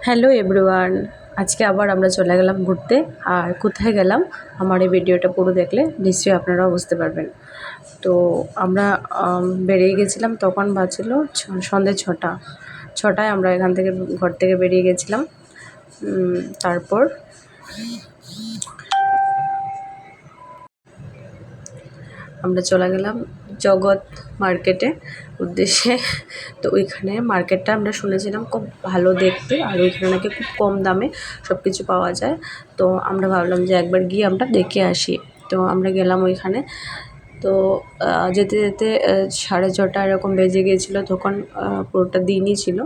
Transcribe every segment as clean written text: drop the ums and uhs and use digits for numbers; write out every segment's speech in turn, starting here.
Hello everyone, আজকে আবার আমরা চলে গেলাম ঘুরতে। আর কোথায় গেলাম আমার এই ভিডিওটা পুরো দেখলে নিশ্চয়ই আপনারাও বুঝতে পারবেন। তো আমরা বেরিয়ে গেছিলাম, তখন বাজছিল সন্ধ্যে ছটায় আমরা এখান থেকে ঘর থেকে বেরিয়ে গেছিলাম। তারপর আমরা চলে গেলাম জগৎ মার্কেটে উদ্দেশ্যে। তো ওইখানে মার্কেটটা আমরা শুনেছিলাম খুব ভালো দেখতে, আর ওইখানে নাকি খুব কম দামে সব কিছু পাওয়া যায়। তো আমরা ভাবলাম যে একবার গিয়ে আমরা দেখে আসি। তো আমরা গেলাম ওইখানে। তো যেতে যেতে 6:30 এরকম বেজে গিয়েছিলো, তখন পুরোটা দিনই ছিল।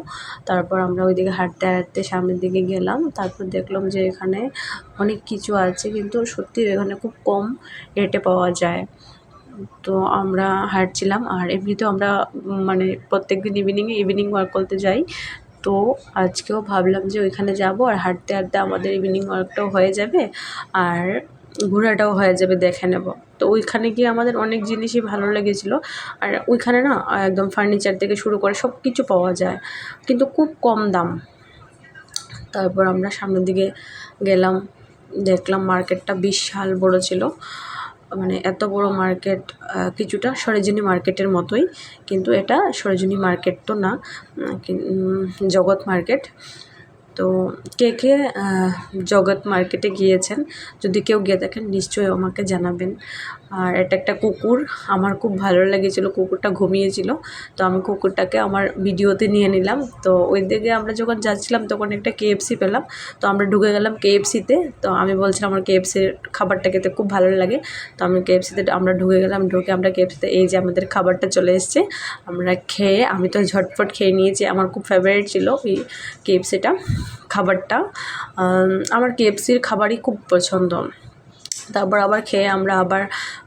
তারপর আমরা ওইদিকে হাঁটতে হাঁটতে সামনের দিকে গেলাম। তারপর দেখলাম যে এখানে অনেক কিছু আছে, কিন্তু সত্যি এখানে খুব কম রেটে পাওয়া যায়। তো আমরা হাঁটছিলাম, আর এমনিতেও আমরা মানে প্রত্যেকদিন ইভিনিং ওয়াক করতে যাই। তো আজকেও ভাবলাম যে ওইখানে যাব, আর হাঁটতে হাঁটতে আমাদের ইভিনিং ওয়াকটাও হয়ে যাবে আর ঘোরাটাও হয়ে যাবে, দেখে নেব। তো ওইখানে গিয়ে আমাদের অনেক জিনিসই ভালো লেগেছিলো। আর ওইখানে না একদম ফার্নিচার থেকে শুরু করে সব কিছু পাওয়া যায়, কিন্তু খুব কম দাম। তারপর আমরা সামনের দিকে গেলাম, দেখলাম মার্কেটটা বিশাল বড় ছিল। মানে এত বড় মার্কেট, কিছুটা সরোজিনী মার্কেটের মতোই, কিন্তু এটা সরোজিনী মার্কেট তো না, জগৎ মার্কেট। তো কে কে জগৎ মার্কেটে গিয়েছেন, যদি কেউ গিয়ে থাকেন নিশ্চয়ই আমাকে জানাবেন। আর এটা একটা কুকুর, আমার খুব ভালো লেগেছিলো, কুকুরটা ঘুমিয়েছিল। তো আমি কুকুরটাকে আমার ভিডিওতে নিয়ে নিলাম। তো ওই দিকে আমরা যখন যাচ্ছিলাম তখন একটা কেএফসি পেলাম। তো আমরা ঢুকে গেলাম কেএফসিতে। তো আমি বলছিলাম আমার কেএফসির খাবারটা খেতে খুব ভালো লাগে। তো আমি কেএফসিতে আমরা ঢুকে গেলাম, ঢুকে আমরা কেএফসিতে এই যে আমাদের খাবারটা চলে এসছে। আমরা খেয়ে, আমি তো ঝটপট খেয়ে নিয়েছি, আমার খুব ফেভারিট ছিল ওই কেএফসিটা খাবারটা। আমার কেএফসির খাবারই খুব পছন্দ। তারপর আবার খেয়ে আমরা আবার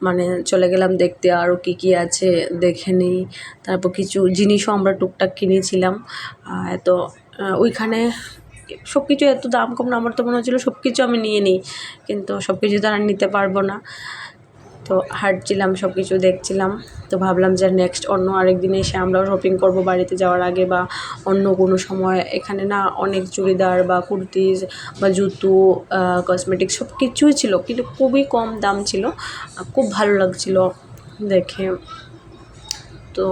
মানে চলে গেলাম দেখতে আরও কী কী আছে দেখে নিই। তারপর কিছু জিনিসও আমরা টুকটাক কিনেছিলাম। তো ওইখানে সব কিছু এত দাম কম না, আমার তো মনে হচ্ছিলো সব কিছু আমি নিয়ে নিই, কিন্তু সব কিছু তো আর নিতে পারবো না। তো হাঁটছিলাম, সব কিছু দেখছিলাম। তো ভাবলাম যে নেক্সট অন্য আরেক দিন এসে আমরাও শপিং করবো বাড়িতে যাওয়ার আগে, বা অন্য কোনো সময়। এখানে না অনেক চুড়িদার বা কুর্তিজ বা জুতো, কসমেটিক্স সব কিছুই ছিল, কিন্তু খুবই কম দাম ছিল, খুব ভালো লাগছিলো দেখে। তো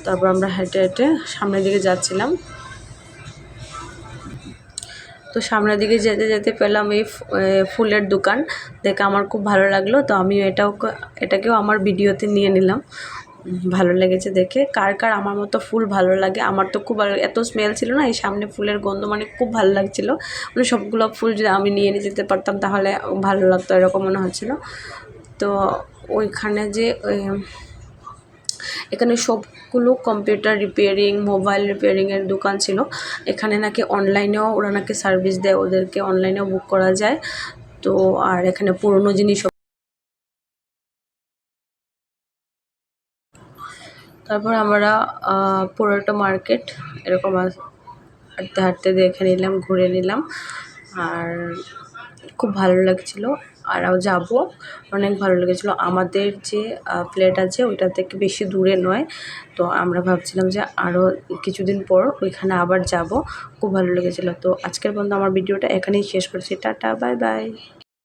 তারপর আমরা হেঁটে হেঁটে সামনের দিকে যাচ্ছিলাম। তো সামনের দিকে যেতে যেতে পেলাম এই ফুলের দোকান, দেখে আমার খুব ভালো লাগলো। তো আমি এটাকেও আমার ভিডিওতে নিয়ে নিলাম, ভালো লেগেছে দেখে। কার কার আমার মতো ফুল ভালো লাগে, আমার তো খুব ভালো, এত স্মেল ছিল না এই সামনে ফুলের গন্ধ, মানে খুব ভালো লাগছিলো। মানে সবগুলো ফুল যদি আমি নিয়ে যেতে পারতাম তাহলে ভালো লাগতো, এরকম মনে হচ্ছিলো। তো ওইখানে যে এখানে সবগুলো কম্পিউটার রিপেয়ারিং, মোবাইল রিপেয়ারিংয়ের দোকান ছিল। এখানে নাকি অনলাইনেও ওরা নাকি সার্ভিস দেয়, ওদেরকে অনলাইনেও বুক করা যায়। তো আর এখানে পুরনো জিনিস। তারপর আমরা পুরোটা মার্কেট এরকম হাঁটতে হাঁটতে দেখে নিলাম, ঘুরে নিলাম, আর খুব ভালো লাগছিলো। আরও যাব, অনেক ভালো লেগেছিলো। আমাদের যে ফ্ল্যাট আছে ওইটা থেকে বেশি দূরে নয়। তো আমরা ভাবছিলাম যে আরও কিছুদিন পর ওইখানে আবার যাব, খুব ভালো লেগেছিলো। তো আজকের পর্যন্ত আমার ভিডিওটা এখানেই শেষ করছি। Tata, bye bye.